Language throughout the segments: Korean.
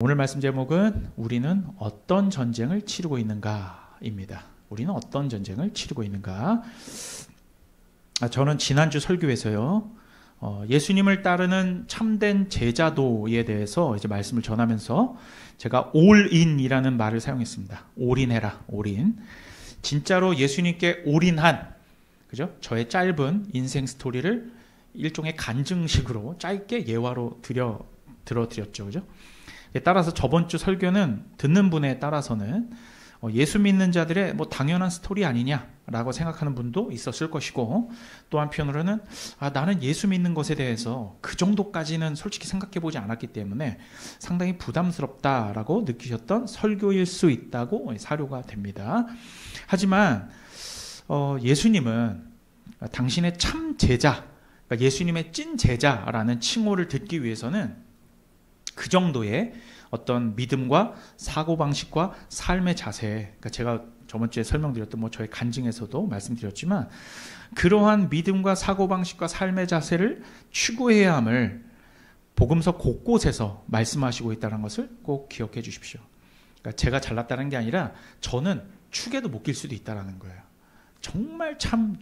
오늘 말씀 제목은 우리는 어떤 전쟁을 치르고 있는가입니다. 우리는 어떤 전쟁을 치르고 있는가? 저는 지난주 설교에서요, 예수님을 따르는 참된 제자도에 대해서 이제 말씀을 전하면서 제가 올인이라는 말을 사용했습니다. 올인해라, 올인. 진짜로 예수님께 올인한, 그죠? 저의 짧은 인생 스토리를 일종의 간증식으로 짧게 예화로 들어드렸죠, 그죠? 따라서 저번 주 설교는 듣는 분에 따라서는 예수 믿는 자들의 당연한 스토리 아니냐라고 생각하는 분도 있었을 것이고, 또 한편으로는 나는 예수 믿는 것에 대해서 그 정도까지는 솔직히 생각해 보지 않았기 때문에 상당히 부담스럽다라고 느끼셨던 설교일 수 있다고 사료가 됩니다. 하지만 예수님은 당신의 참 제자, 그러니까 예수님의 찐 제자라는 칭호를 듣기 위해서는 그 정도의 어떤 믿음과 사고방식과 삶의 자세, 그러니까 제가 저번 주에 설명드렸던 저의 간증에서도 말씀드렸지만, 그러한 믿음과 사고방식과 삶의 자세를 추구해야 함을 복음서 곳곳에서 말씀하시고 있다는 것을 꼭 기억해 주십시오. 그러니까 제가 잘났다는 게 아니라 저는 축에도 못 낄 수도 있다는 거예요. 정말 참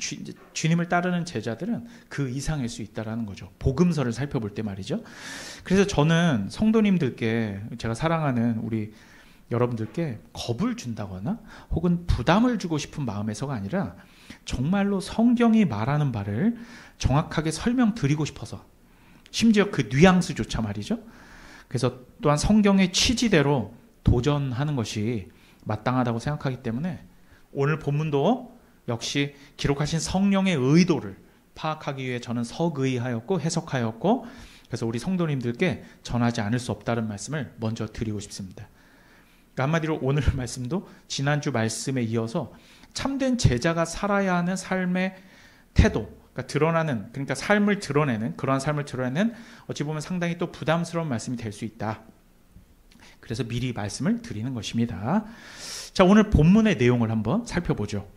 주님을 따르는 제자들은 그 이상일 수 있다는 거죠. 복음서를 살펴볼 때 말이죠. 그래서 저는 성도님들께, 제가 사랑하는 우리 여러분들께 겁을 준다거나 혹은 부담을 주고 싶은 마음에서가 아니라 정말로 성경이 말하는 바를 정확하게 설명드리고 싶어서, 심지어 그 뉘앙스조차 말이죠. 그래서 또한 성경의 취지대로 도전하는 것이 마땅하다고 생각하기 때문에 오늘 본문도 역시 기록하신 성령의 의도를 파악하기 위해 저는 석의하였고 해석하였고, 그래서 우리 성도님들께 전하지 않을 수 없다는 말씀을 먼저 드리고 싶습니다. 그러니까 한마디로 오늘 말씀도 지난주 말씀에 이어서 참된 제자가 살아야 하는 삶의 태도, 그러니까 삶을 드러내는, 그러한 삶을 드러내는 어찌 보면 상당히 또 부담스러운 말씀이 될 수 있다. 그래서 미리 말씀을 드리는 것입니다. 자, 오늘 본문의 내용을 한번 살펴보죠.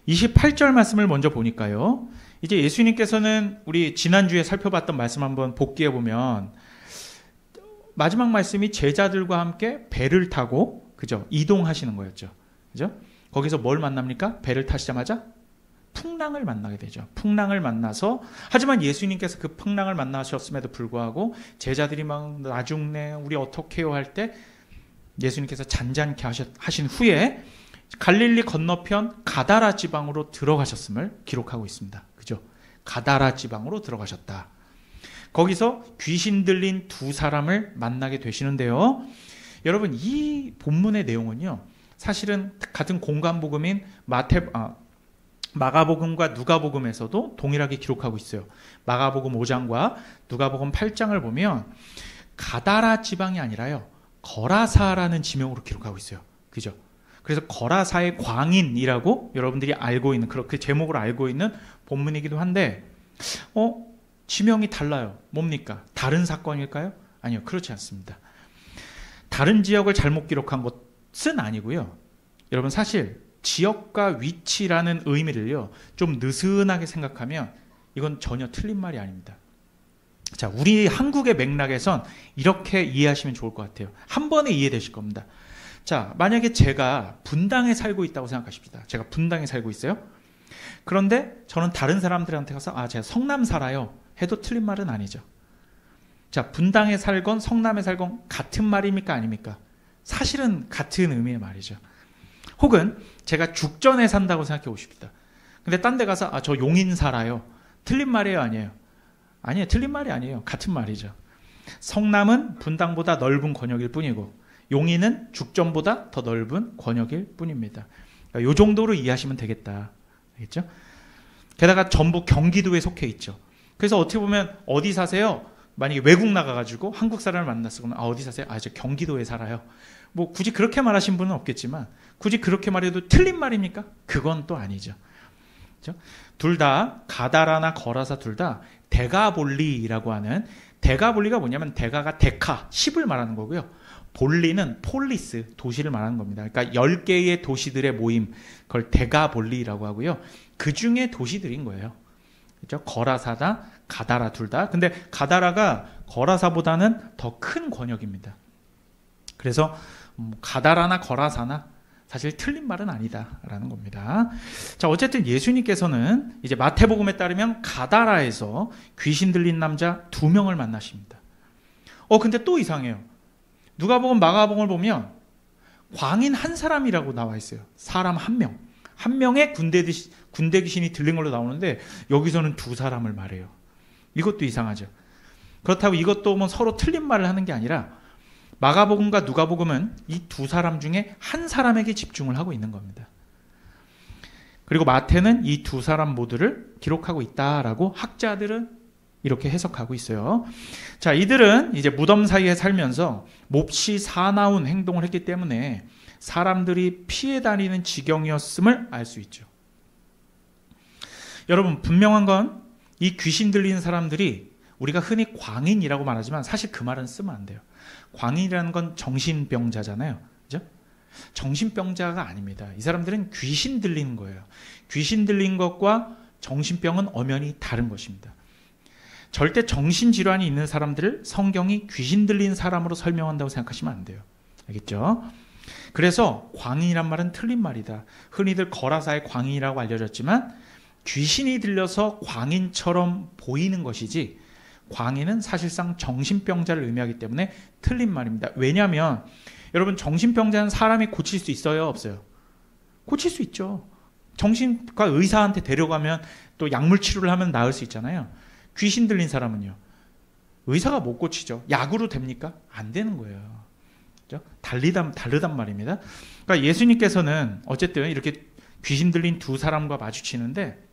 28절 말씀을 먼저 보니까요, 이제 예수님께서는 우리 지난주에 살펴봤던 말씀 한번 복기해 보면, 마지막 말씀이 제자들과 함께 배를 타고, 그죠? 이동하시는 거였죠. 그죠? 거기서 뭘 만납니까? 배를 타시자마자 풍랑을 만나게 되죠. 풍랑을 만나서, 하지만 예수님께서 그 풍랑을 만나셨음에도 불구하고 제자들이 막 나중네 우리 어떻게 해요 할 때 예수님께서 잔잔케 하신 후에 갈릴리 건너편 가다라 지방으로 들어가셨음을 기록하고 있습니다. 그죠? 가다라 지방으로 들어가셨다. 거기서 귀신 들린 두 사람을 만나게 되시는데요. 여러분, 이 본문의 내용은요, 사실은 같은 공간복음인 마가복음과 누가복음에서도 동일하게 기록하고 있어요. 마가복음 5장과 누가복음 8장을 보면 가다라 지방이 아니라요, 거라사라는 지명으로 기록하고 있어요. 그죠? 그래서 거라사의 광인이라고 여러분들이 알고 있는, 그렇게 제목으로 알고 있는 본문이기도 한데, 지명이 달라요. 뭡니까? 다른 사건일까요? 아니요, 그렇지 않습니다. 다른 지역을 잘못 기록한 것은 아니고요. 여러분, 사실 지역과 위치라는 의미를요, 좀 느슨하게 생각하면 이건 전혀 틀린 말이 아닙니다. 자, 우리 한국의 맥락에선 이렇게 이해하시면 좋을 것 같아요. 한 번에 이해되실 겁니다. 자, 만약에 제가 분당에 살고 있다고 생각하십시다. 제가 분당에 살고 있어요. 그런데 저는 다른 사람들한테 가서 제가 성남 살아요 해도 틀린 말은 아니죠. 자, 분당에 살건 성남에 살건 같은 말입니까? 아닙니까? 사실은 같은 의미의 말이죠. 혹은 제가 죽전에 산다고 생각해 보십시다. 근데 딴 데 가서 저 용인 살아요. 틀린 말이에요? 아니에요? 아니에요. 틀린 말이 아니에요. 같은 말이죠. 성남은 분당보다 넓은 권역일 뿐이고 용인은 죽전보다 더 넓은 권역일 뿐입니다. 그러니까 이 정도로 이해하시면 되겠다. 알겠죠? 게다가 전부 경기도에 속해 있죠. 그래서 어떻게 보면 어디 사세요? 만약에 외국 나가가지고 한국 사람을 만났어. 그러면 어디 사세요? 저 경기도에 살아요. 굳이 그렇게 말하신 분은 없겠지만, 굳이 그렇게 말해도 틀린 말입니까? 그건 또 아니죠. 그렇죠? 둘 다, 가다라나 거라사 둘 다 데가볼리라고 하는, 데가볼리가 뭐냐면 데가가 데카, 10을 말하는 거고요. 볼리는 폴리스, 도시를 말하는 겁니다. 그러니까 10개의 도시들의 모임, 그걸 데가볼리라고 하고요. 그 중에 도시들인 거예요. 그렇죠? 거라사다, 가다라 둘 다. 근데 가다라가 거라사보다는 더 큰 권역입니다. 그래서 가다라나 거라사나 사실 틀린 말은 아니다라는 겁니다. 자, 어쨌든 예수님께서는 이제 마태복음에 따르면 가다라에서 귀신 들린 남자 2명을 만나십니다. 근데 또 이상해요. 누가복음, 마가복음을 보면 광인 한 사람이라고 나와 있어요. 사람 한 명. 한 명의 군대 귀신이 들린 걸로 나오는데 여기서는 2사람을 말해요. 이것도 이상하죠. 그렇다고 이것도 뭐 서로 틀린 말을 하는 게 아니라 마가복음과 누가복음은 이 2사람 중에 한 사람에게 집중을 하고 있는 겁니다. 그리고 마태는 이 2사람 모두를 기록하고 있다라고 학자들은 이렇게 해석하고 있어요. 자, 이들은 이제 무덤 사이에 살면서 몹시 사나운 행동을 했기 때문에 사람들이 피해 다니는 지경이었음을 알 수 있죠. 여러분, 분명한 건 이 귀신 들리는 사람들이 우리가 흔히 광인이라고 말하지만 사실 그 말은 쓰면 안 돼요. 광인이라는 건 정신병자잖아요. 그죠? 정신병자가 아닙니다. 이 사람들은 귀신 들리는 거예요. 귀신 들린 것과 정신병은 엄연히 다른 것입니다. 절대 정신질환이 있는 사람들을 성경이 귀신 들린 사람으로 설명한다고 생각하시면 안 돼요. 알겠죠? 그래서 광인이란 말은 틀린 말이다. 흔히들 거라사의 광인이라고 알려졌지만 귀신이 들려서 광인처럼 보이는 것이지 광인은 사실상 정신병자를 의미하기 때문에 틀린 말입니다. 왜냐하면 여러분, 정신병자는 사람이 고칠 수 있어요? 없어요? 고칠 수 있죠. 정신과 의사한테 데려가면 또 약물 치료를 하면 나을 수 있잖아요. 귀신 들린 사람은요, 의사가 못 고치죠. 약으로 됩니까? 안 되는 거예요. 그렇죠? 다르단 말입니다. 그러니까 예수님께서는 어쨌든 이렇게 귀신 들린 2사람과 마주치는데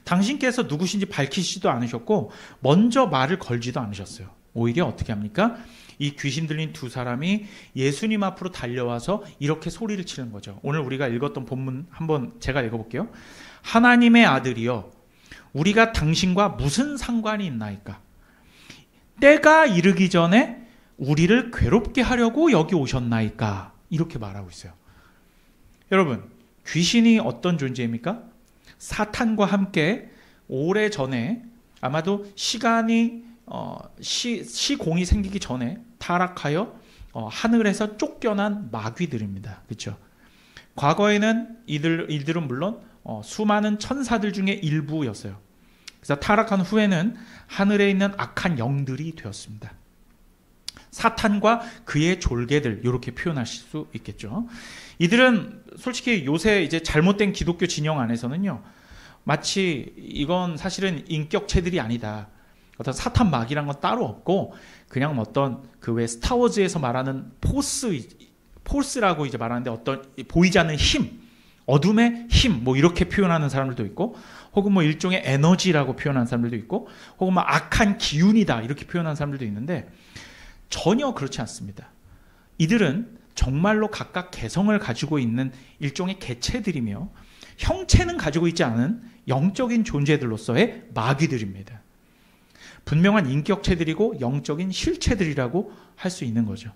당신께서 누구신지 밝히시지도 않으셨고 먼저 말을 걸지도 않으셨어요. 오히려 어떻게 합니까? 이 귀신 들린 2사람이 예수님 앞으로 달려와서 이렇게 소리를 치는 거죠. 오늘 우리가 읽었던 본문 한번 제가 읽어볼게요. 하나님의 아들이여, 우리가 당신과 무슨 상관이 있나이까? 때가 이르기 전에 우리를 괴롭게 하려고 여기 오셨나이까? 이렇게 말하고 있어요. 여러분, 귀신이 어떤 존재입니까? 사탄과 함께 오래전에 아마도 시간이 시공이 생기기 전에 타락하여 하늘에서 쫓겨난 마귀들입니다. 그렇죠? 과거에는 이들은 물론 수많은 천사들 중에 일부였어요. 그래서 타락한 후에는 하늘에 있는 악한 영들이 되었습니다. 사탄과 그의 졸개들, 이렇게 표현하실 수 있겠죠. 이들은 솔직히 요새 이제 잘못된 기독교 진영 안에서는요, 마치 이건 사실은 인격체들이 아니다. 어떤 사탄 마귀란 건 따로 없고 그냥 어떤 그 왜 스타워즈에서 말하는 포스라고 이제 말하는데 어떤 보이지 않는 힘, 어둠의 힘, 뭐 이렇게 표현하는 사람들도 있고, 혹은 뭐 일종의 에너지라고 표현하는 사람들도 있고, 혹은 뭐 악한 기운이다 이렇게 표현하는 사람들도 있는데 전혀 그렇지 않습니다. 이들은 정말로 각각 개성을 가지고 있는 일종의 개체들이며 형체는 가지고 있지 않은 영적인 존재들로서의 마귀들입니다. 분명한 인격체들이고 영적인 실체들이라고 할 수 있는 거죠.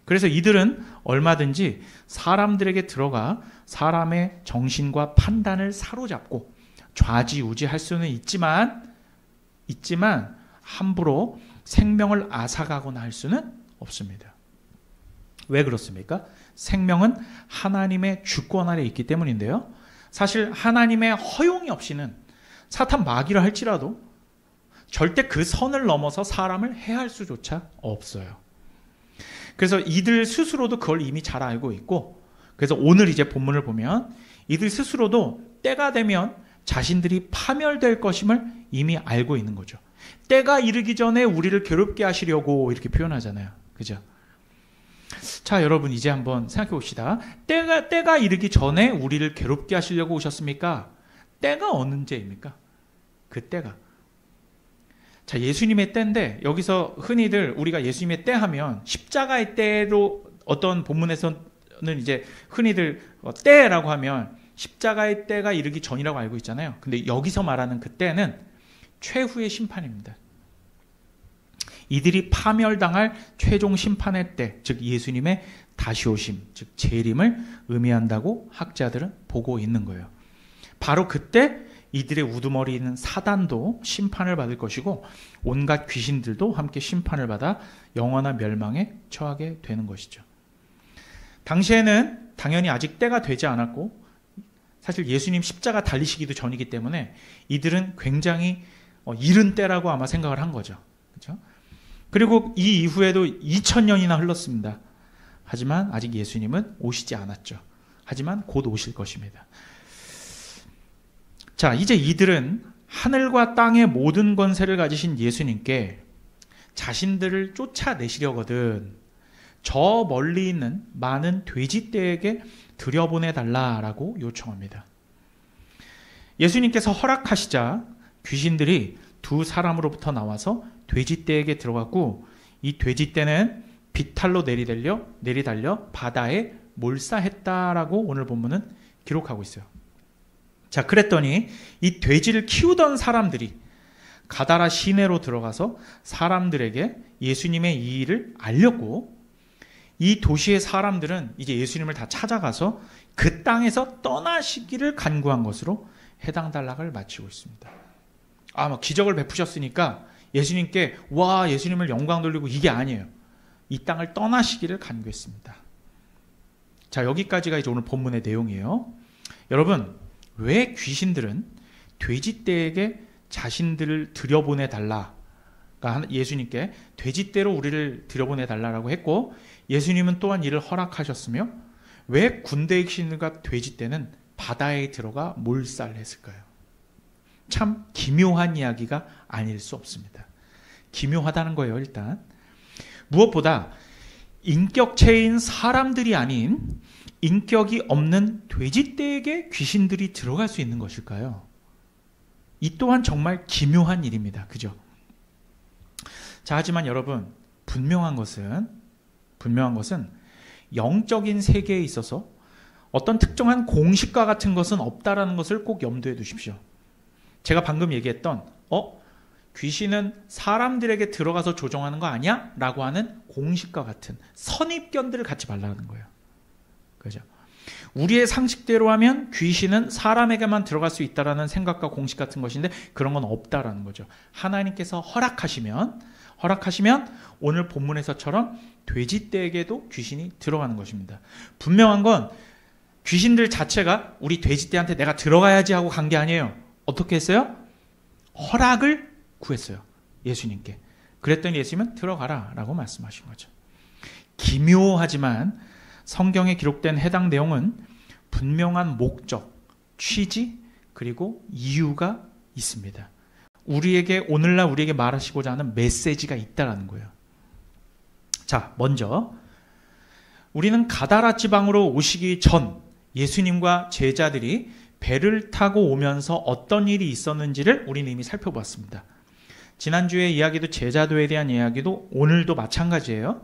그래서 이들은 얼마든지 사람들에게 들어가 사람의 정신과 판단을 사로잡고 좌지우지할 수는 있지만 함부로 생명을 앗아가거나 할 수는 없습니다. 왜 그렇습니까? 생명은 하나님의 주권 아래 있기 때문인데요. 사실 하나님의 허용이 없이는 사탄 마귀라 할지라도 절대 그 선을 넘어서 사람을 해할 수조차 없어요. 그래서 이들 스스로도 그걸 이미 잘 알고 있고, 그래서 오늘 이제 본문을 보면 이들 스스로도 때가 되면 자신들이 파멸될 것임을 이미 알고 있는 거죠. 때가 이르기 전에 우리를 괴롭게 하시려고 이렇게 표현하잖아요. 그죠? 자, 여러분 이제 한번 생각해 봅시다. 때가 이르기 전에 우리를 괴롭게 하시려고 오셨습니까? 때가 언제입니까? 그 때가. 자, 예수님의 때인데 여기서 흔히들 우리가 예수님의 때 하면 십자가의 때로 어떤 본문에서는 이제 흔히들 때라고 하면 십자가의 때가 이르기 전이라고 알고 있잖아요. 근데 여기서 말하는 그 때는 최후의 심판입니다. 이들이 파멸당할 최종 심판의 때, 즉 예수님의 다시 오심, 즉 재림을 의미한다고 학자들은 보고 있는 거예요. 바로 그때 이들의 우두머리인 사단도 심판을 받을 것이고 온갖 귀신들도 함께 심판을 받아 영원한 멸망에 처하게 되는 것이죠. 당시에는 당연히 아직 때가 되지 않았고 사실 예수님 십자가 달리시기도 전이기 때문에 이들은 굉장히 이른 때라고 아마 생각을 한 거죠. 그렇죠? 그리고 이 이후에도 2000년이나 흘렀습니다. 하지만 아직 예수님은 오시지 않았죠. 하지만 곧 오실 것입니다. 자, 이제 이들은 하늘과 땅의 모든 권세를 가지신 예수님께 자신들을 쫓아내시려거든 저 멀리 있는 많은 돼지떼에게 들여보내달라라고 요청합니다. 예수님께서 허락하시자 귀신들이 두 사람으로부터 나와서 돼지떼에게 들어갔고 이 돼지떼는 비탈로 내리달려 바다에 몰사했다라고 오늘 본문은 기록하고 있어요. 자, 그랬더니 이 돼지를 키우던 사람들이 가다라 시내로 들어가서 사람들에게 예수님의 이 일을 알렸고 이 도시의 사람들은 이제 예수님을 다 찾아가서 그 땅에서 떠나시기를 간구한 것으로 해당 단락을 마치고 있습니다. 기적을 베푸셨으니까 예수님께 예수님을 영광 돌리고 이게 아니에요. 이 땅을 떠나시기를 간구했습니다. 자, 여기까지가 이제 오늘 본문의 내용이에요. 여러분, 왜 귀신들은 돼지떼에게 자신들을 들여보내달라, 그러니까 예수님께 돼지떼로 우리를 들여보내달라고 했고 예수님은 또한 이를 허락하셨으며 왜 군대의 귀신과 돼지떼는 바다에 들어가 몰살을 했을까요? 참 기묘한 이야기가 아닐 수 없습니다. 기묘하다는 거예요. 일단 무엇보다 인격체인 사람들이 아닌 인격이 없는 돼지떼에게 귀신들이 들어갈 수 있는 것일까요? 이 또한 정말 기묘한 일입니다. 그죠? 자, 하지만 여러분, 분명한 것은 영적인 세계에 있어서 어떤 특정한 공식과 같은 것은 없다라는 것을 꼭 염두에 두십시오. 제가 방금 얘기했던 귀신은 사람들에게 들어가서 조종하는 거 아니야? 라고 하는 공식과 같은 선입견들을 갖지 말라는 거예요. 그죠? 우리의 상식대로 하면 귀신은 사람에게만 들어갈 수 있다라는 생각과 공식 같은 것인데 그런 건 없다라는 거죠. 하나님께서 허락하시면 오늘 본문에서처럼 돼지떼에게도 귀신이 들어가는 것입니다. 분명한 건 귀신들 자체가 우리 돼지떼한테 내가 들어가야지 하고 간 게 아니에요. 어떻게 했어요? 허락을 구했어요. 예수님께. 그랬더니 예수님은 들어가라 라고 말씀하신 거죠. 기묘하지만 성경에 기록된 해당 내용은 분명한 목적, 취지, 그리고 이유가 있습니다. 오늘날 우리에게 말하시고자 하는 메시지가 있다는 거예요. 자, 먼저 우리는 가다라 지방으로 오시기 전 예수님과 제자들이 배를 타고 오면서 어떤 일이 있었는지를 우리는 이미 살펴봤습니다. 지난주의 이야기도 제자도에 대한 이야기도 오늘도 마찬가지예요.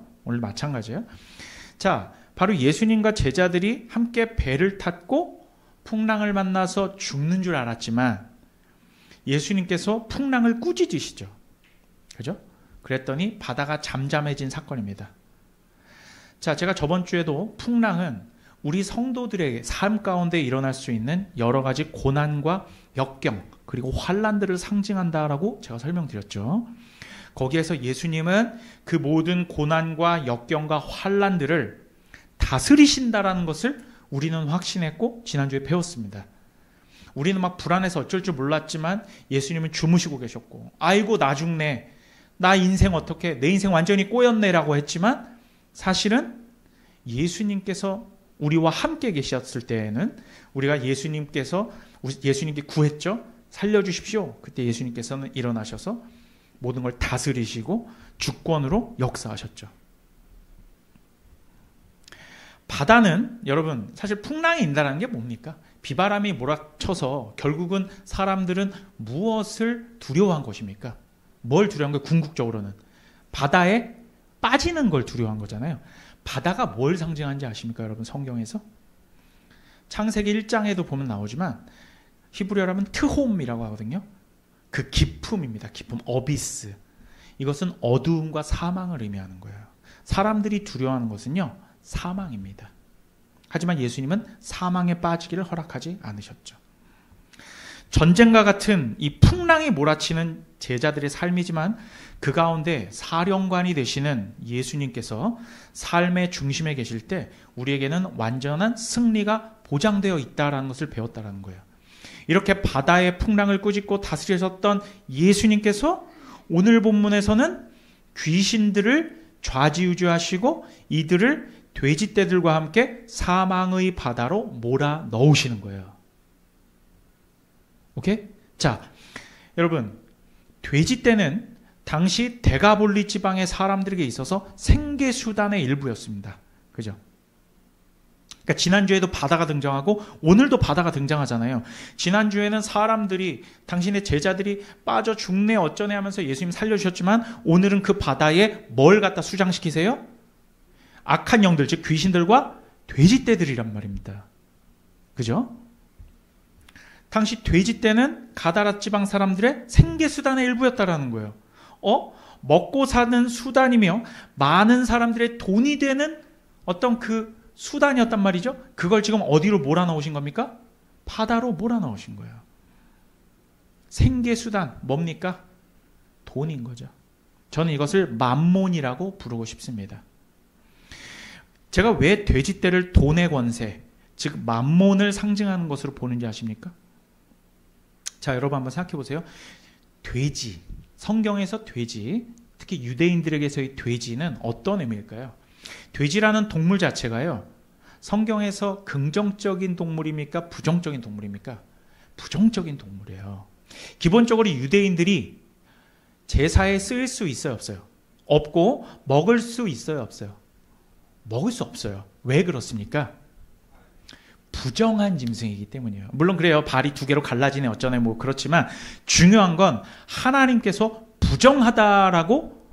자, 바로 예수님과 제자들이 함께 배를 탔고 풍랑을 만나서 죽는 줄 알았지만 예수님께서 풍랑을 꾸짖으시죠. 그죠? 그랬더니 바다가 잠잠해진 사건입니다. 자, 제가 저번 주에도 풍랑은 우리 성도들의 삶 가운데 일어날 수 있는 여러 가지 고난과 역경 그리고 환난들을 상징한다라고 제가 설명드렸죠. 거기에서 예수님은 그 모든 고난과 역경과 환난들을 다스리신다라는 것을 우리는 확신했고 지난주에 배웠습니다. 우리는 막 불안해서 어쩔 줄 몰랐지만 예수님은 주무시고 계셨고 아이고 나 죽네, 나 인생 어떡해, 내 인생 완전히 꼬였네라고 했지만 사실은 예수님께서 우리와 함께 계셨을 때에는 우리가 예수님께 구했죠. 살려주십시오. 그때 예수님께서는 일어나셔서 모든 걸 다스리시고 주권으로 역사하셨죠. 바다는 여러분 사실 풍랑이 인다는 게 뭡니까? 비바람이 몰아쳐서 결국은 사람들은 무엇을 두려워한 것입니까? 뭘 두려워한 거예요? 궁극적으로는 바다에 빠지는 걸 두려워한 거잖아요. 바다가 뭘 상징하는지 아십니까, 여러분? 성경에서 창세기 1장에도 보면 나오지만 히브리어로 하면 트홈이라고 하거든요. 그 깊음입니다. 깊음, 어비스. 이것은 어두움과 사망을 의미하는 거예요. 사람들이 두려워하는 것은요, 사망입니다. 하지만 예수님은 사망에 빠지기를 허락하지 않으셨죠. 전쟁과 같은 이 풍랑이 몰아치는 제자들의 삶이지만 그 가운데 사령관이 되시는 예수님께서 삶의 중심에 계실 때 우리에게는 완전한 승리가 보장되어 있다는 것을 배웠다는 거예요. 이렇게 바다의 풍랑을 꾸짖고 다스리셨던 예수님께서 오늘 본문에서는 귀신들을 좌지우지하시고 이들을 돼지떼들과 함께 사망의 바다로 몰아 넣으시는 거예요. 오케이? 자, 여러분, 돼지떼는 당시 데가볼리 지방의 사람들에게 있어서 생계수단의 일부였습니다. 그죠? 그러니까 지난주에도 바다가 등장하고 오늘도 바다가 등장하잖아요. 지난주에는 사람들이 당신의 제자들이 빠져 죽네 어쩌네 하면서 예수님 살려주셨지만 오늘은 그 바다에 뭘 갖다 수장시키세요? 악한 영들, 즉 귀신들과 돼지떼들이란 말입니다. 그죠? 당시 돼지떼는 가다라 지방 사람들의 생계수단의 일부였다라는 거예요. 먹고 사는 수단이며 많은 사람들의 돈이 되는 어떤 그 수단이었단 말이죠. 그걸 지금 어디로 몰아넣으신 겁니까? 바다로 몰아넣으신 거예요. 생계수단 뭡니까? 돈인 거죠. 저는 이것을 맘몬이라고 부르고 싶습니다. 제가 왜 돼지떼를 돈의 권세, 즉 맘몬을 상징하는 것으로 보는지 아십니까? 자, 여러분 한번 생각해 보세요. 돼지, 성경에서 돼지, 특히 유대인들에게서의 돼지는 어떤 의미일까요? 돼지라는 동물 자체가요, 성경에서 긍정적인 동물입니까? 부정적인 동물입니까? 부정적인 동물이에요. 기본적으로 유대인들이 제사에 쓰일 수 있어요, 없어요? 없고 먹을 수 있어요, 없어요? 먹을 수 없어요. 왜 그렇습니까? 부정한 짐승이기 때문이에요. 물론 그래요. 발이 두 개로 갈라지네 어쩌네 뭐 그렇지만 중요한 건 하나님께서 부정하다라고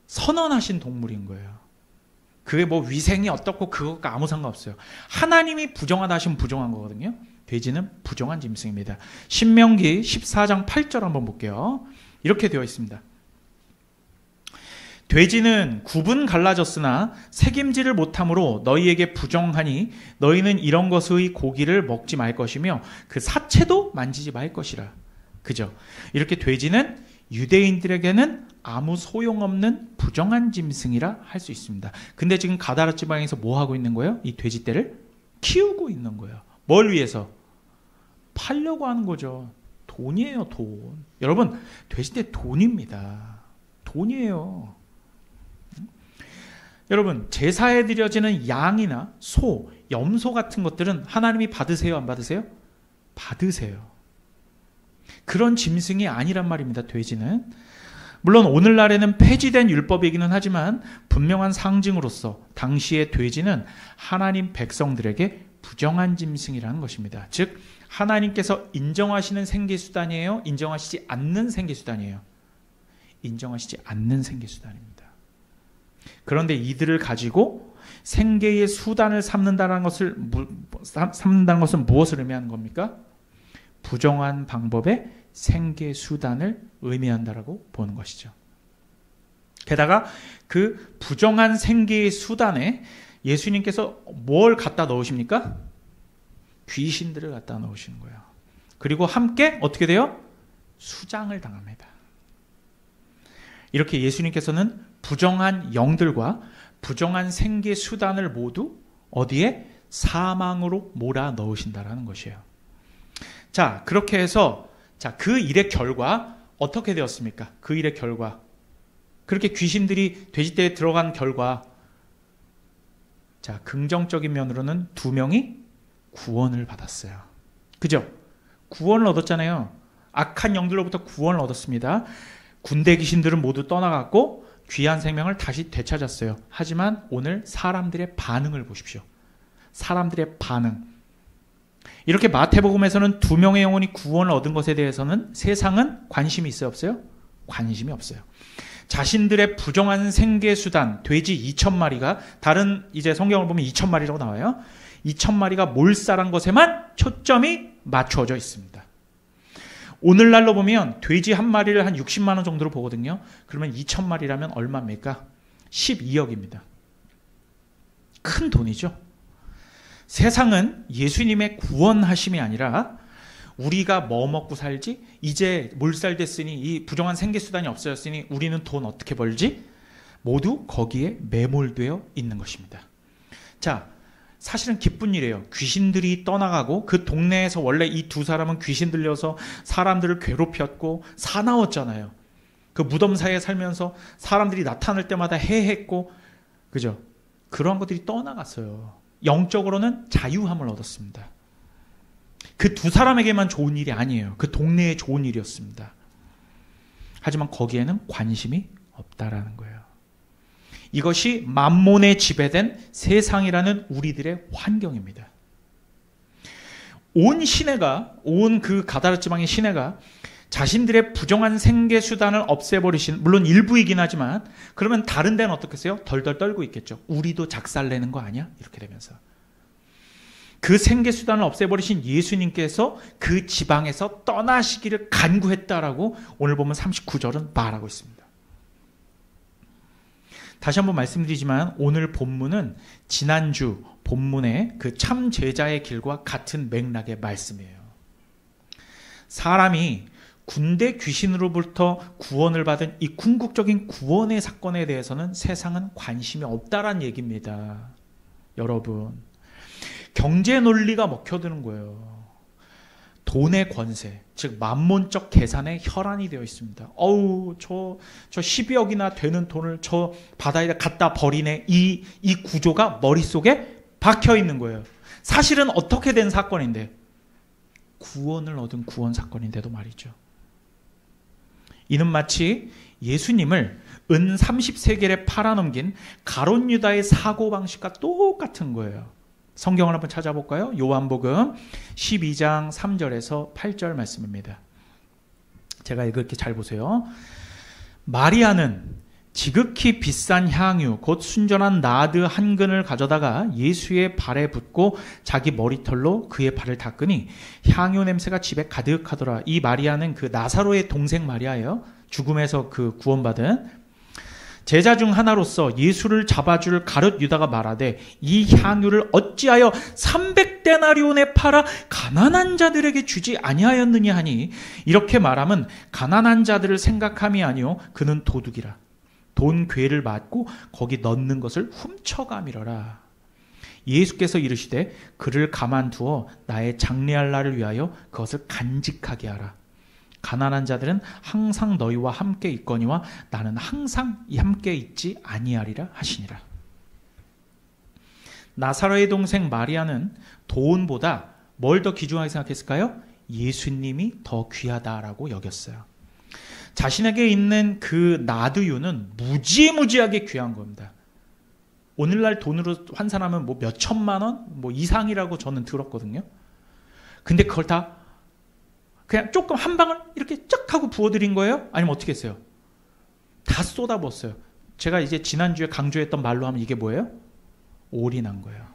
선언하신 동물인 거예요. 그게 뭐 위생이 어떻고 그것과 아무 상관없어요. 하나님이 부정하다 하시면 부정한 거거든요. 돼지는 부정한 짐승입니다. 신명기 14장 8절 한번 볼게요. 이렇게 되어 있습니다. 돼지는 굽은 갈라졌으나 새김질을 못함으로 너희에게 부정하니 너희는 이런 것의 고기를 먹지 말 것이며 그 사체도 만지지 말 것이라. 그죠? 이렇게 돼지는 유대인들에게는 아무 소용없는 부정한 짐승이라 할 수 있습니다. 근데 지금 가다라 지방에서 뭐 하고 있는 거예요? 이 돼지떼를 키우고 있는 거예요. 뭘 위해서? 팔려고 하는 거죠. 돈이에요, 돈. 여러분, 돼지떼 돈입니다. 돈이에요. 여러분, 제사에 드려지는 양이나 소, 염소 같은 것들은 하나님이 받으세요, 안 받으세요? 받으세요. 그런 짐승이 아니란 말입니다, 돼지는. 물론 오늘날에는 폐지된 율법이기는 하지만 분명한 상징으로서 당시의 돼지는 하나님 백성들에게 부정한 짐승이라는 것입니다. 즉 하나님께서 인정하시는 생계수단이에요? 인정하시지 않는 생계수단이에요? 인정하시지 않는 생계수단입니다. 그런데 이들을 가지고 생계의 수단을 삼는다는 것은 무엇을 의미하는 겁니까? 부정한 방법의 생계 수단을 의미한다라고 보는 것이죠. 게다가 그 부정한 생계의 수단에 예수님께서 뭘 갖다 넣으십니까? 귀신들을 갖다 넣으시는 거예요. 그리고 함께 어떻게 돼요? 수장을 당합니다. 이렇게 예수님께서는 부정한 영들과 부정한 생계 수단을 모두 어디에? 사망으로 몰아 넣으신다라는 것이에요. 자, 그렇게 해서 그 일의 결과 어떻게 되었습니까? 그 일의 결과. 그렇게 귀신들이 돼지떼에 들어간 결과. 자, 긍정적인 면으로는 2명이 구원을 받았어요. 그죠? 구원을 얻었잖아요. 악한 영들로부터 구원을 얻었습니다. 군대 귀신들은 모두 떠나갔고 귀한 생명을 다시 되찾았어요. 하지만 오늘 사람들의 반응을 보십시오. 사람들의 반응. 이렇게 마태복음에서는 2명의 영혼이 구원을 얻은 것에 대해서는 세상은 관심이 있어요, 없어요? 관심이 없어요. 자신들의 부정한 생계수단, 돼지 2,000마리가, 다른 이제 성경을 보면 2,000마리라고 나와요. 2,000마리가 몰살한 것에만 초점이 맞춰져 있습니다. 오늘날로 보면 돼지 한 마리를 한 60만 원 정도로 보거든요. 그러면 2,000마리라면 얼마입니까? 12억입니다. 큰 돈이죠. 세상은 예수님의 구원하심이 아니라 우리가 뭐 먹고 살지? 이제 몰살됐으니 이 부정한 생계수단이 없어졌으니 우리는 돈 어떻게 벌지? 모두 거기에 매몰되어 있는 것입니다. 자, 사실은 기쁜 일이에요. 귀신들이 떠나가고 그 동네에서 원래 이 두 사람은 귀신 들려서 사람들을 괴롭혔고 사나웠잖아요. 그 무덤 사이에 살면서 사람들이 나타날 때마다 해했고, 그죠? 그러한 것들이 떠나갔어요. 영적으로는 자유함을 얻었습니다. 그 두 사람에게만 좋은 일이 아니에요. 그 동네에 좋은 일이었습니다. 하지만 거기에는 관심이 없다라는 거예요. 이것이 만몬에 지배된 세상이라는 우리들의 환경입니다. 온 시내가, 온 그 가다라 지방의 시내가 자신들의 부정한 생계 수단을 없애버리신, 물론 일부이긴 하지만, 그러면 다른 데는 어떻겠어요? 덜덜 떨고 있겠죠. 우리도 작살내는 거 아니야? 이렇게 되면서. 그 생계 수단을 없애버리신 예수님께서 그 지방에서 떠나시기를 간구했다라고 오늘 보면 39절은 말하고 있습니다. 다시 한번 말씀드리지만 오늘 본문은 지난주 본문의 그 참 제자의 길과 같은 맥락의 말씀이에요. 사람이 군대 귀신으로부터 구원을 받은 이 궁극적인 구원의 사건에 대해서는 세상은 관심이 없다란 얘기입니다. 여러분, 경제 논리가 먹혀드는 거예요. 돈의 권세, 즉 만몬적 계산에 혈안이 되어 있습니다. 어우, 저 12억이나 되는 돈을 저 바다에 갖다 버리네. 이 구조가 머릿속에 박혀 있는 거예요. 사실은 어떻게 된 사건인데, 구원을 얻은 구원 사건인데도 말이죠. 이는 마치 예수님을 은 30세겔에 팔아넘긴 가룟 유다의 사고방식과 똑같은 거예요. 성경을 한번 찾아볼까요? 요한복음 12장 3절에서 8절 말씀입니다. 제가 읽을게 잘 보세요. 마리아는 지극히 비싼 향유 곧 순전한 나드 한 근을 가져다가 예수의 발에 붓고 자기 머리털로 그의 발을 닦으니 향유 냄새가 집에 가득하더라. 이 마리아는 그 나사로의 동생 마리아예요. 죽음에서 그 구원받은. 제자 중 하나로서 예수를 잡아줄 가룟 유다가 말하되 이 향유를 어찌하여 300데나리온에 팔아 가난한 자들에게 주지 아니하였느냐 하니, 이렇게 말하면 가난한 자들을 생각함이 아니요 그는 도둑이라. 돈 괴를 맞고 거기 넣는 것을 훔쳐가미러라. 예수께서 이르시되 그를 가만두어 나의 장래할 날을 위하여 그것을 간직하게 하라. 가난한 자들은 항상 너희와 함께 있거니와 나는 항상 함께 있지 아니하리라 하시니라. 나사로의 동생 마리아는 돈보다 뭘 더 귀중하게 생각했을까요? 예수님이 더 귀하다라고 여겼어요. 자신에게 있는 그 나드유는 무지무지하게 귀한 겁니다. 오늘날 돈으로 환산하면 뭐 몇 천만 원 뭐 이상이라고 저는 들었거든요. 근데 그걸 다 그냥 조금 한 방울 이렇게 쫙 하고 부어드린 거예요? 아니면 어떻게 했어요? 다 쏟아부었어요. 제가 이제 지난주에 강조했던 말로 하면 이게 뭐예요? 올인한 거예요.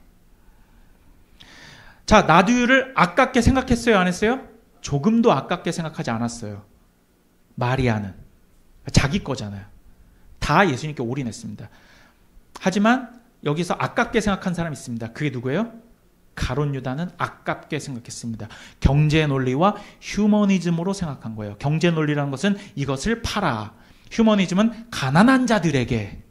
자, 나두유를 아깝게 생각했어요? 안 했어요? 조금도 아깝게 생각하지 않았어요. 마리아는. 자기 거잖아요. 다 예수님께 올인했습니다. 하지만 여기서 아깝게 생각한 사람이 있습니다. 그게 누구예요? 가룟 유다는 아깝게 생각했습니다. 경제 논리와 휴머니즘으로 생각한 거예요. 경제 논리라는 것은 이것을 팔아. 휴머니즘은 가난한 자들에게.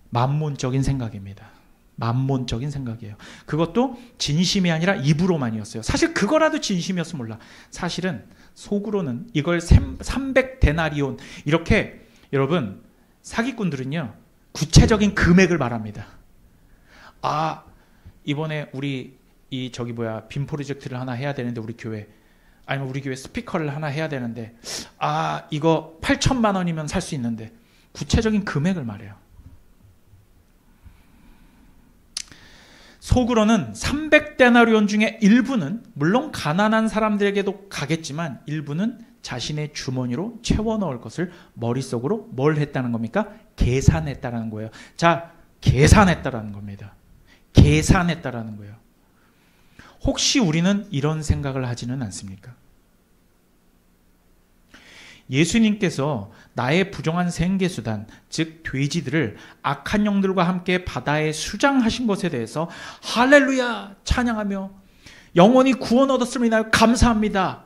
만몬적인 생각입니다. 만몬적인 생각이에요. 그것도 진심이 아니라 입으로만이었어요. 사실 그거라도 진심이었으면 몰라. 사실은 속으로는 이걸 300데나리온 이렇게, 여러분 사기꾼들은요 구체적인 금액을 말합니다. 아, 이번에 우리 빔 프로젝트를 하나 해야 되는데 우리 교회, 아니면 우리 교회 스피커를 하나 해야 되는데, 아, 이거 8천만 원이면 살 수 있는데, 구체적인 금액을 말해요. 속으로는 300데나리온 중에 일부는 물론 가난한 사람들에게도 가겠지만 일부는 자신의 주머니로 채워 넣을 것을 머릿속으로 뭘 했다는 겁니까? 계산했다라는 거예요. 자, 계산했다라는 겁니다. 계산했다라는 거예요. 혹시 우리는 이런 생각을 하지는 않습니까? 예수님께서 나의 부정한 생계수단, 즉 돼지들을 악한 영들과 함께 바다에 수장하신 것에 대해서 할렐루야 찬양하며 영원히 구원 얻었음을 인하여 감사합니다.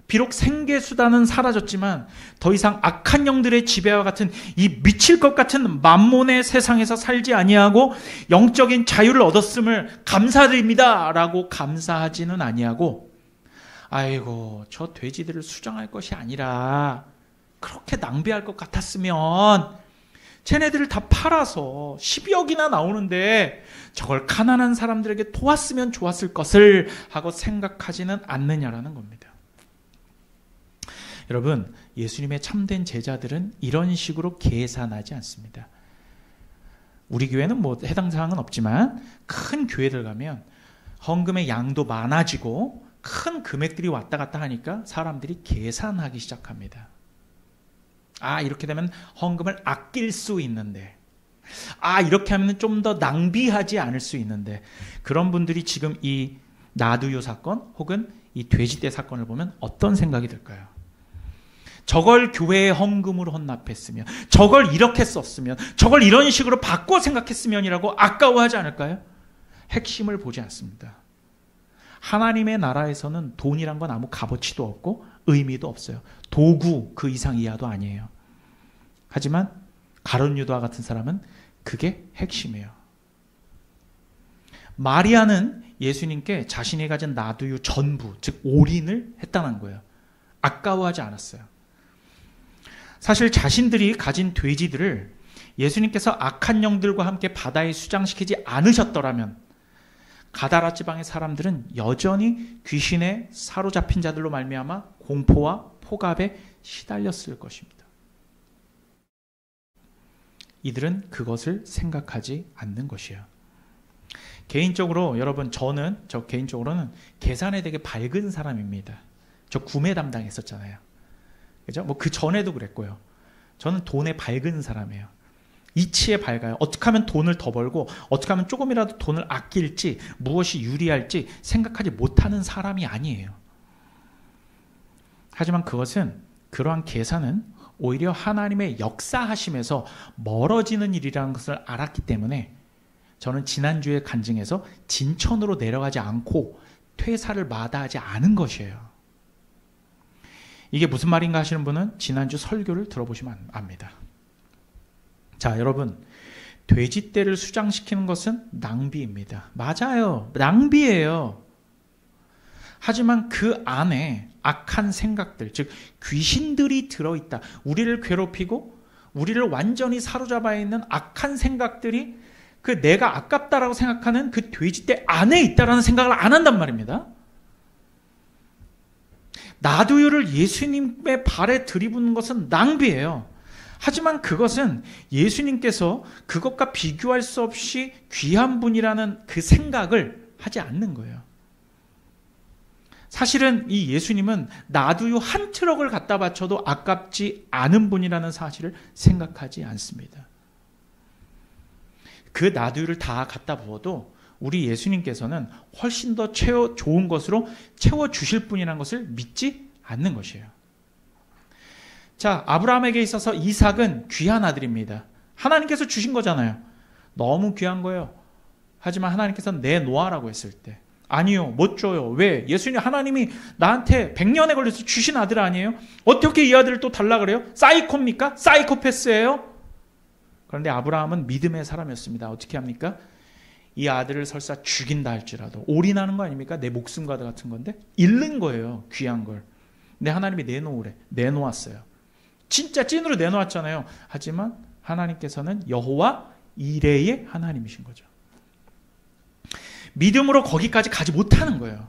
비록 생계수단은 사라졌지만 더 이상 악한 영들의 지배와 같은 이 미칠 것 같은 만몬의 세상에서 살지 아니하고 영적인 자유를 얻었음을 감사드립니다 라고 감사하지는 아니하고, 아이고 저 돼지들을 수정할 것이 아니라 그렇게 낭비할 것 같았으면 쟤네들을 다 팔아서 10억이나 나오는데 저걸 가난한 사람들에게 도왔으면 좋았을 것을 하고 생각하지는 않느냐라는 겁니다. 여러분, 예수님의 참된 제자들은 이런 식으로 계산하지 않습니다. 우리 교회는 뭐 해당 사항은 없지만 큰 교회들 가면 헌금의 양도 많아지고 큰 금액들이 왔다 갔다 하니까 사람들이 계산하기 시작합니다. 아, 이렇게 되면 헌금을 아낄 수 있는데, 아, 이렇게 하면 좀 더 낭비하지 않을 수 있는데, 그런 분들이 지금 이 나두요 사건 혹은 이 돼지떼 사건을 보면 어떤 생각이 들까요? 저걸 교회의 헌금으로 헌납했으면, 저걸 이렇게 썼으면, 저걸 이런 식으로 바꿔 생각했으면이라고 아까워하지 않을까요? 핵심을 보지 않습니다. 하나님의 나라에서는 돈이란 건 아무 값어치도 없고 의미도 없어요. 도구 그 이상 이하도 아니에요. 하지만 가룟 유다와 같은 사람은 그게 핵심이에요. 마리아는 예수님께 자신이 가진 나두유 전부, 즉 올인을 했다는 거예요. 아까워하지 않았어요. 사실 자신들이 가진 돼지들을 예수님께서 악한 영들과 함께 바다에 수장시키지 않으셨더라면 가다라 지방의 사람들은 여전히 귀신에 사로잡힌 자들로 말미암아 공포와 폭압에 시달렸을 것입니다. 이들은 그것을 생각하지 않는 것이에요. 개인적으로 여러분, 저 개인적으로는 계산에 되게 밝은 사람입니다. 저 구매 담당했었잖아요. 그죠? 뭐 그 전에도 그랬고요. 저는 돈에 밝은 사람이에요. 이치에 밝아요. 어떻게 하면 돈을 더 벌고 어떻게 하면 조금이라도 돈을 아낄지, 무엇이 유리할지 생각하지 못하는 사람이 아니에요. 하지만 그러한 계산은 오히려 하나님의 역사하심에서 멀어지는 일이라는 것을 알았기 때문에 저는 지난주에 간증해서 진천으로 내려가지 않고 퇴사를 마다하지 않은 것이에요. 이게 무슨 말인가 하시는 분은 지난주 설교를 들어보시면 압니다. 자, 여러분, 돼지떼를 수장시키는 것은 낭비입니다. 맞아요. 낭비예요. 하지만 그 안에 악한 생각들, 즉 귀신들이 들어있다. 우리를 괴롭히고 우리를 완전히 사로잡아 있는 악한 생각들이 그 내가 아깝다라고 생각하는 그 돼지떼 안에 있다라는 생각을 안 한단 말입니다. 나두유를 예수님의 발에 들이붓는 것은 낭비예요. 하지만 그것은 예수님께서 그것과 비교할 수 없이 귀한 분이라는 그 생각을 하지 않는 거예요. 사실은 이 예수님은 나두유 한 트럭을 갖다 바쳐도 아깝지 않은 분이라는 사실을 생각하지 않습니다. 그 나두유를 다 갖다 부어도 우리 예수님께서는 훨씬 더 좋은 것으로 채워주실 분이라는 것을 믿지 않는 것이에요. 자, 아브라함에게 있어서 이삭은 귀한 아들입니다. 하나님께서 주신 거잖아요. 너무 귀한 거예요. 하지만 하나님께서는 내놓아라고 했을 때, 아니요, 못 줘요. 왜? 예수님, 하나님이 나한테 100년에 걸려서 주신 아들 아니에요? 어떻게 이 아들을 또 달라 그래요? 사이코입니까? 사이코패스예요? 그런데 아브라함은 믿음의 사람이었습니다. 어떻게 합니까? 이 아들을 설사 죽인다 할지라도, 올인하는 거 아닙니까? 내 목숨과 같은 건데 잃는 거예요. 귀한 걸. 근데 하나님이 내놓으래. 내놓았어요. 진짜 찐으로 내놓았잖아요. 하지만 하나님께서는 여호와 이레의 하나님이신 거죠. 믿음으로 거기까지 가지 못하는 거예요.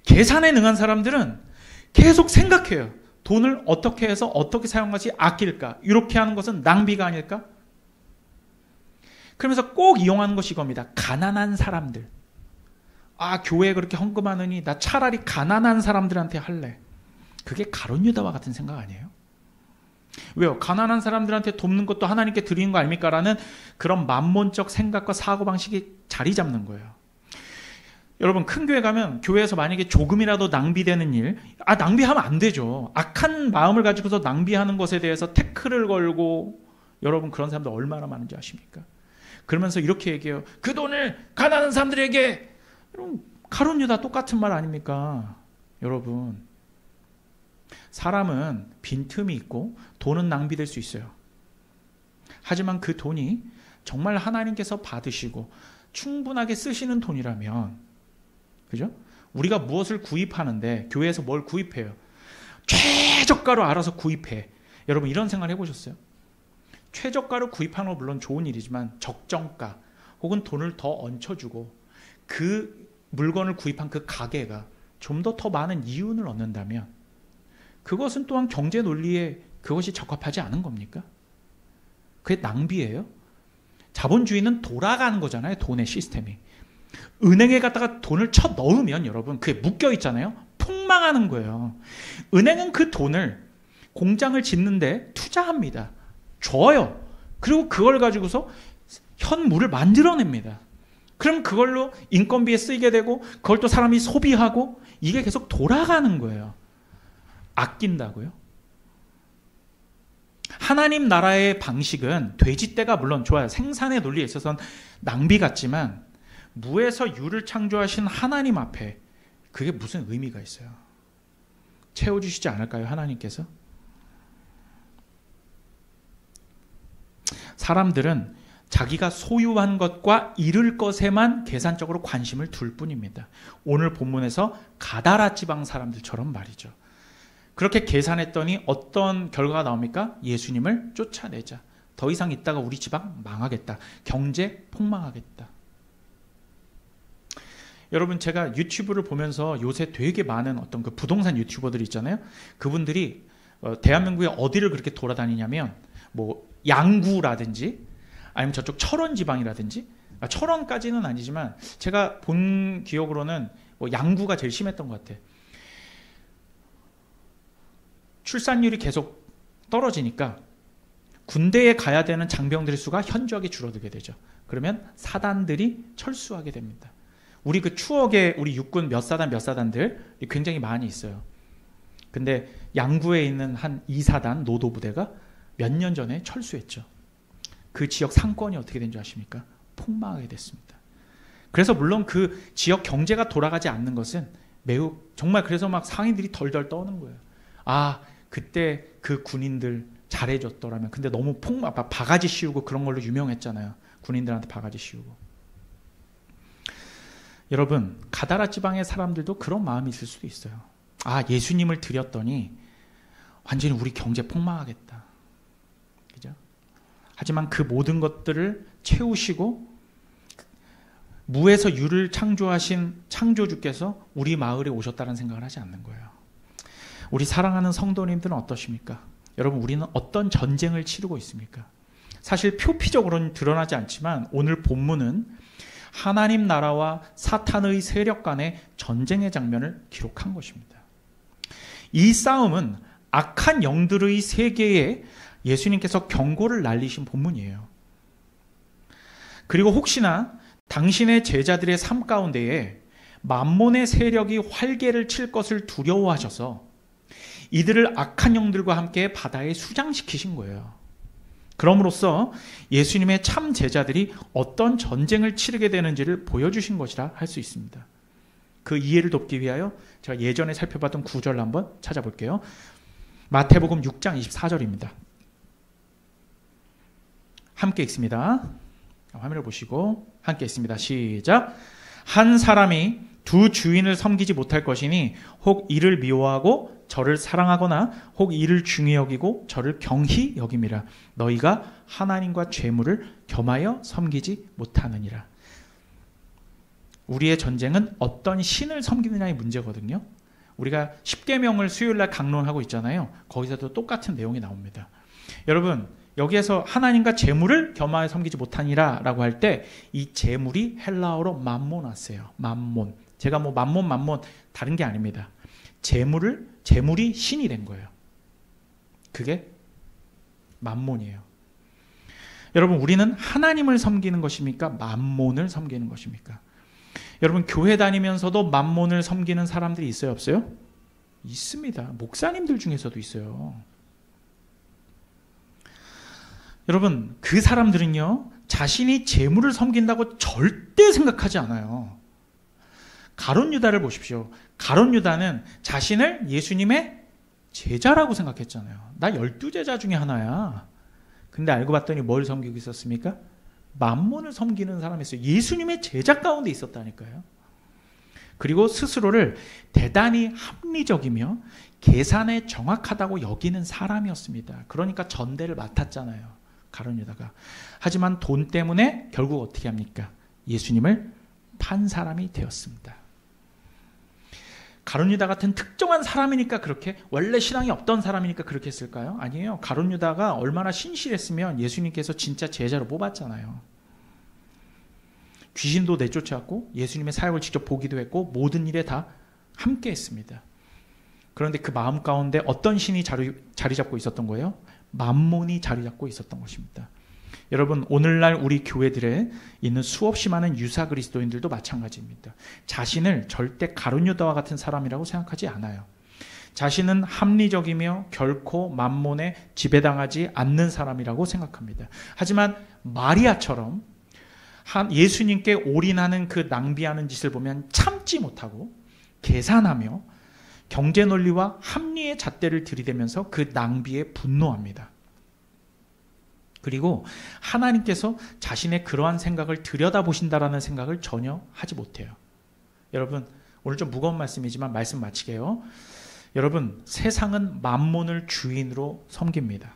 계산에 능한 사람들은 계속 생각해요. 돈을 어떻게 해서 어떻게 사용하지 아낄까? 이렇게 하는 것은 낭비가 아닐까? 그러면서 꼭 이용하는 것이 이겁니다. 가난한 사람들. 아, 교회에 그렇게 헌금하느니 나 차라리 가난한 사람들한테 할래. 그게 가룟 유다와 같은 생각 아니에요? 왜요? 가난한 사람들한테 돕는 것도 하나님께 드리는 거 아닙니까? 라는 그런 만몬적 생각과 사고방식이 자리 잡는 거예요. 여러분, 큰 교회 가면 교회에서 만약에 조금이라도 낭비되는 일, 낭비하면 안 되죠. 악한 마음을 가지고서 낭비하는 것에 대해서 태클을 걸고, 여러분 그런 사람들 얼마나 많은지 아십니까? 그러면서 이렇게 얘기해요. 그 돈을 가난한 사람들에게, 여러분 가룟 유다 똑같은 말 아닙니까? 여러분, 사람은 빈틈이 있고 돈은 낭비될 수 있어요. 하지만 그 돈이 정말 하나님께서 받으시고 충분하게 쓰시는 돈이라면, 그죠? 우리가 무엇을 구입하는데 교회에서 뭘 구입해요? 최저가로 알아서 구입해. 여러분 이런 생각 해보셨어요? 최저가로 구입하는 건 물론 좋은 일이지만 적정가 혹은 돈을 더 얹혀주고 그 물건을 구입한 그 가게가 좀 더 많은 이윤을 얻는다면 그것은 또한 경제 논리에 그것이 적합하지 않은 겁니까? 그게 낭비예요? 자본주의는 돌아가는 거잖아요. 돈의 시스템이. 은행에 갖다가 돈을 쳐 넣으면 여러분 그게 묶여 있잖아요. 폭망하는 거예요. 은행은 그 돈을 공장을 짓는데 투자합니다. 줘요. 그리고 그걸 가지고서 현물을 만들어냅니다. 그럼 그걸로 인건비에 쓰이게 되고 그걸 또 사람이 소비하고 이게 계속 돌아가는 거예요. 아낀다고요? 하나님 나라의 방식은 돼지떼가 물론 좋아요. 생산의 논리에 있어서는 낭비 같지만 무에서 유를 창조하신 하나님 앞에 그게 무슨 의미가 있어요? 채워주시지 않을까요? 하나님께서? 사람들은 자기가 소유한 것과 이룰 것에만 계산적으로 관심을 둘 뿐입니다. 오늘 본문에서 가다라 지방 사람들처럼 말이죠. 그렇게 계산했더니 어떤 결과가 나옵니까? 예수님을 쫓아내자. 더 이상 있다가 우리 지방 망하겠다. 경제 폭망하겠다. 여러분 제가 유튜브를 보면서 요새 되게 많은 어떤 그 부동산 유튜버들이 있잖아요. 그분들이 대한민국에 어디를 그렇게 돌아다니냐면 뭐 양구라든지 아니면 저쪽 철원 지방이라든지 철원까지는 아니지만 제가 본 기억으로는 뭐 양구가 제일 심했던 것 같아요. 출산율이 계속 떨어지니까 군대에 가야 되는 장병들의 수가 현저하게 줄어들게 되죠. 그러면 사단들이 철수하게 됩니다. 우리 그 추억에 우리 육군 몇 사단들 굉장히 많이 있어요. 근데 양구에 있는 한 2사단 노도부대가 몇 년 전에 철수했죠. 그 지역 상권이 어떻게 된 줄 아십니까? 폭망하게 됐습니다. 그래서 물론 그 지역 경제가 돌아가지 않는 것은 매우 정말 그래서 막 상인들이 덜덜 떠는 거예요. 아, 그때 그 군인들 잘해줬더라면. 근데 너무 바가지 씌우고 그런 걸로 유명했잖아요. 군인들한테 바가지 씌우고. 여러분 가다라 지방의 사람들도 그런 마음이 있을 수도 있어요. 아, 예수님을 드렸더니 완전히 우리 경제 폭망하겠다. 그죠? 하지만 그 모든 것들을 채우시고 무에서 유를 창조하신 창조주께서 우리 마을에 오셨다는 생각을 하지 않는 거예요. 우리 사랑하는 성도님들은 어떠십니까? 여러분 우리는 어떤 전쟁을 치르고 있습니까? 사실 표피적으로는 드러나지 않지만 오늘 본문은 하나님 나라와 사탄의 세력 간의 전쟁의 장면을 기록한 것입니다. 이 싸움은 악한 영들의 세계에 예수님께서 경고를 날리신 본문이에요. 그리고 혹시나 당신의 제자들의 삶 가운데에 만몬의 세력이 활개를 칠 것을 두려워하셔서 이들을 악한 영들과 함께 바다에 수장시키신 거예요. 그럼으로써 예수님의 참 제자들이 어떤 전쟁을 치르게 되는지를 보여주신 것이라 할 수 있습니다. 그 이해를 돕기 위하여 제가 예전에 살펴봤던 구절을 한번 찾아볼게요. 마태복음 6장 24절입니다. 함께 읽습니다. 화면을 보시고 함께 읽습니다. 시작. 한 사람이 두 주인을 섬기지 못할 것이니 혹 이를 미워하고 저를 사랑하거나 혹 이를 중히 여기고 저를 경히 여김이라. 너희가 하나님과 재물을 겸하여 섬기지 못하느니라. 우리의 전쟁은 어떤 신을 섬기느냐의 문제거든요. 우리가 십계명을 수요일날 강론하고 있잖아요. 거기서도 똑같은 내용이 나옵니다. 여러분 여기에서 하나님과 재물을 겸하여 섬기지 못하니라 라고 할 때 이 재물이 헬라어로 맘모나스예요. 맘몬. 제가 뭐 맘몬 다른 게 아닙니다. 재물이 신이 된 거예요. 그게 맘몬이에요. 여러분 우리는 하나님을 섬기는 것입니까? 맘몬을 섬기는 것입니까? 여러분 교회 다니면서도 맘몬을 섬기는 사람들이 있어요? 없어요? 있습니다. 목사님들 중에서도 있어요. 여러분 그 사람들은요 자신이 재물을 섬긴다고 절대 생각하지 않아요. 가룟 유다를 보십시오. 가룟 유다는 자신을 예수님의 제자라고 생각했잖아요. 나 12제자 중에 하나야. 근데 알고 봤더니 뭘 섬기고 있었습니까? 만몬을 섬기는 사람이었어요. 예수님의 제자 가운데 있었다니까요. 그리고 스스로를 대단히 합리적이며 계산에 정확하다고 여기는 사람이었습니다. 그러니까 전대를 맡았잖아요. 가룟 유다가. 하지만 돈 때문에 결국 어떻게 합니까? 예수님을 판 사람이 되었습니다. 가룟 유다 같은 특정한 사람이니까 그렇게, 원래 신앙이 없던 사람이니까 그렇게 했을까요? 아니에요. 가룟 유다가 얼마나 신실했으면 예수님께서 진짜 제자로 뽑았잖아요. 귀신도 내쫓았고 예수님의 사역을 직접 보기도 했고 모든 일에 다 함께 했습니다. 그런데 그 마음 가운데 어떤 신이 자리 잡고 있었던 거예요? 만몬이 자리 잡고 있었던 것입니다. 여러분, 오늘날 우리 교회들에 있는 수없이 많은 유사 그리스도인들도 마찬가지입니다. 자신을 절대 가룟 유다와 같은 사람이라고 생각하지 않아요. 자신은 합리적이며 결코 만몬에 지배당하지 않는 사람이라고 생각합니다. 하지만 마리아처럼 예수님께 올인하는 그 낭비하는 짓을 보면 참지 못하고 계산하며 경제 논리와 합리의 잣대를 들이대면서 그 낭비에 분노합니다. 그리고 하나님께서 자신의 그러한 생각을 들여다보신다라는 생각을 전혀 하지 못해요. 여러분, 오늘 좀 무거운 말씀이지만 말씀 마치게요. 여러분, 세상은 만몬을 주인으로 섬깁니다.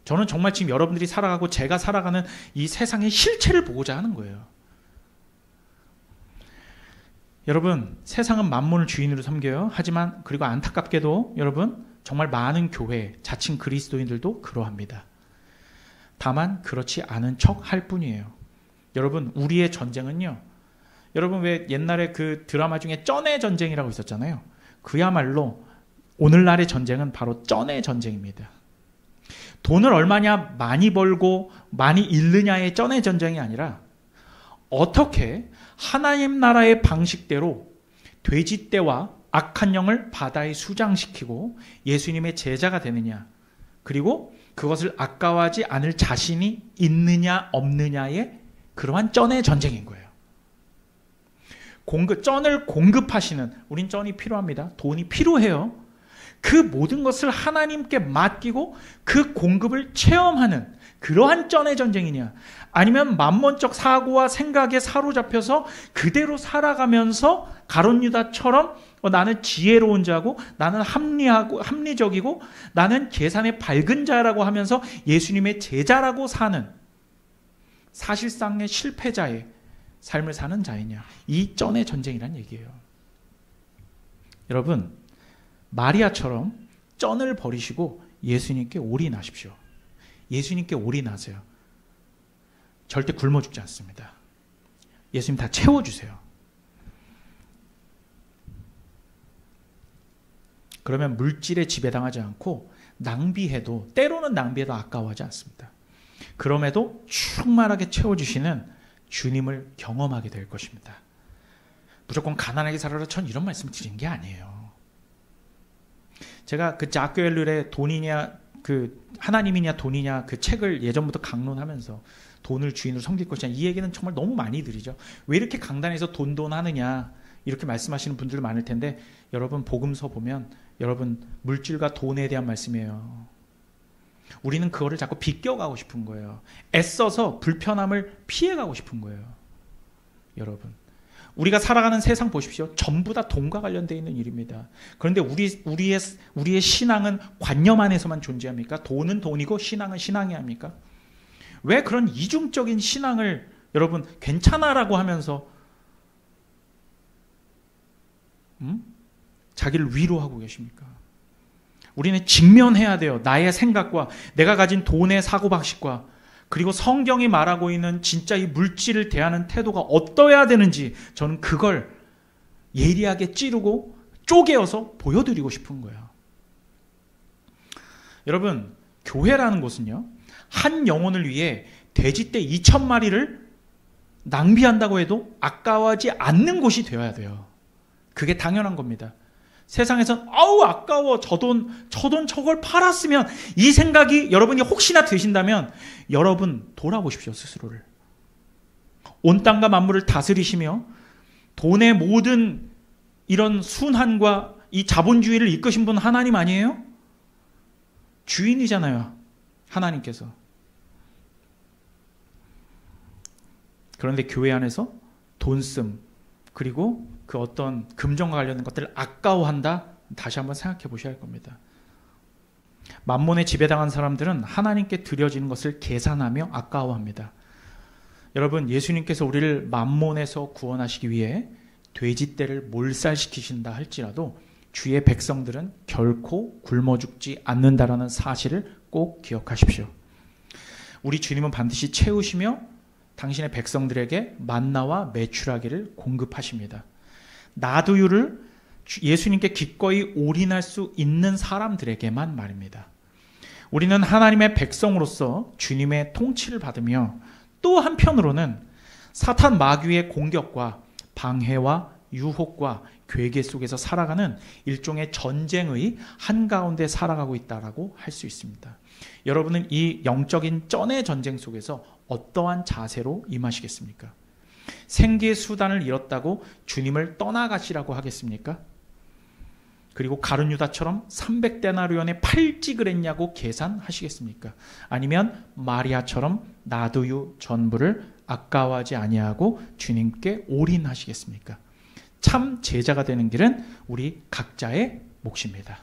저는 정말 지금 여러분들이 살아가고 제가 살아가는 이 세상의 실체를 보고자 하는 거예요. 여러분, 세상은 만몬을 주인으로 섬겨요. 하지만 그리고 안타깝게도 여러분, 정말 많은 교회, 자칭 그리스도인들도 그러합니다. 다만 그렇지 않은 척 할 뿐이에요. 여러분, 우리의 전쟁은요, 여러분 왜 옛날에 그 드라마 중에 쩐의 전쟁이라고 있었잖아요. 그야말로 오늘날의 전쟁은 바로 쩐의 전쟁입니다. 돈을 얼마냐 많이 벌고 많이 잃느냐의 쩐의 전쟁이 아니라 어떻게 하나님 나라의 방식대로 돼지떼와 악한 영을 바다에 수장시키고 예수님의 제자가 되느냐, 그리고 그것을 아까워하지 않을 자신이 있느냐 없느냐의 그러한 쩐의 전쟁인 거예요. 쩐을 공급하시는, 우린 쩐이 필요합니다. 돈이 필요해요. 그 모든 것을 하나님께 맡기고 그 공급을 체험하는 그러한 쩐의 전쟁이냐, 아니면 만몬적 사고와 생각에 사로잡혀서 그대로 살아가면서 가룟 유다처럼 나는 지혜로운 자고 나는 합리적이고 나는 계산에 밝은 자라고 하면서 예수님의 제자라고 사는 사실상의 실패자의 삶을 사는 자이냐, 이 쩐의 전쟁이란 얘기예요. 여러분, 마리아처럼 쩐을 버리시고 예수님께 올인하십시오. 예수님께 올인하세요. 절대 굶어 죽지 않습니다. 예수님 다 채워주세요. 그러면 물질에 지배당하지 않고 낭비해도, 때로는 낭비해도 아까워하지 않습니다. 그럼에도 충만하게 채워주시는 주님을 경험하게 될 것입니다. 무조건 가난하게 살아라, 전 이런 말씀 드린 게 아니에요. 제가 그 자크 웰률의 돈이냐 하나님이냐 돈이냐 그 책을 예전부터 강론하면서 돈을 주인으로 섬길 것이냐, 이 얘기는 정말 너무 많이 드리죠. 왜 이렇게 강단에서 돈 하느냐 이렇게 말씀하시는 분들 많을 텐데, 여러분 복음서 보면 여러분 물질과 돈에 대한 말씀이에요. 우리는 그거를 자꾸 비껴가고 싶은 거예요. 애써서 불편함을 피해가고 싶은 거예요. 여러분, 우리가 살아가는 세상 보십시오. 전부 다 돈과 관련되어 있는 일입니다. 그런데 우리의 신앙은 관념 안에서만 존재합니까? 돈은 돈이고 신앙은 신앙이 합니까? 왜 그런 이중적인 신앙을 여러분 괜찮아라고 하면서 자기를 위로하고 계십니까? 우리는 직면해야 돼요. 나의 생각과 내가 가진 돈의 사고방식과, 그리고 성경이 말하고 있는 진짜 이 물질을 대하는 태도가 어떠해야 되는지, 저는 그걸 예리하게 찌르고 쪼개어서 보여드리고 싶은 거예요. 여러분, 교회라는 곳은요, 한 영혼을 위해 돼지떼 2,000마리를 낭비한다고 해도 아까워하지 않는 곳이 되어야 돼요. 그게 당연한 겁니다. 세상에선 아우 아까워, 저 돈 저걸 팔았으면, 이 생각이 여러분이 혹시나 드신다면 여러분 돌아보십시오. 스스로를. 온 땅과 만물을 다스리시며 돈의 모든 이런 순환과 이 자본주의를 이끄신 분 하나님 아니에요? 주인이잖아요. 하나님께서. 그런데 교회 안에서 돈씀 그리고 그 어떤 금전과 관련된 것들을 아까워한다? 다시 한번 생각해 보셔야 할 겁니다. 만몬에 지배당한 사람들은 하나님께 드려지는 것을 계산하며 아까워합니다. 여러분, 예수님께서 우리를 만몬에서 구원하시기 위해 돼지떼를 몰살시키신다 할지라도 주의 백성들은 결코 굶어 죽지 않는다라는 사실을 꼭 기억하십시오. 우리 주님은 반드시 채우시며 당신의 백성들에게 만나와 메추라기를 공급하십니다. 나두유를 예수님께 기꺼이 올인할 수 있는 사람들에게만 말입니다. 우리는 하나님의 백성으로서 주님의 통치를 받으며 또 한편으로는 사탄 마귀의 공격과 방해와 유혹과 괴계 속에서 살아가는 일종의 전쟁의 한가운데 살아가고 있다라고 할 수 있습니다. 여러분은 이 영적인 쩐의 전쟁 속에서 어떠한 자세로 임하시겠습니까? 생계의 수단을 잃었다고 주님을 떠나가시라고 하겠습니까? 그리고 가룟유다처럼 300데나리온에 팔찌 그랬냐고 계산하시겠습니까? 아니면 마리아처럼 나두유 전부를 아까워하지 아니하고 주님께 올인하시겠습니까? 참 제자가 되는 길은 우리 각자의 몫입니다.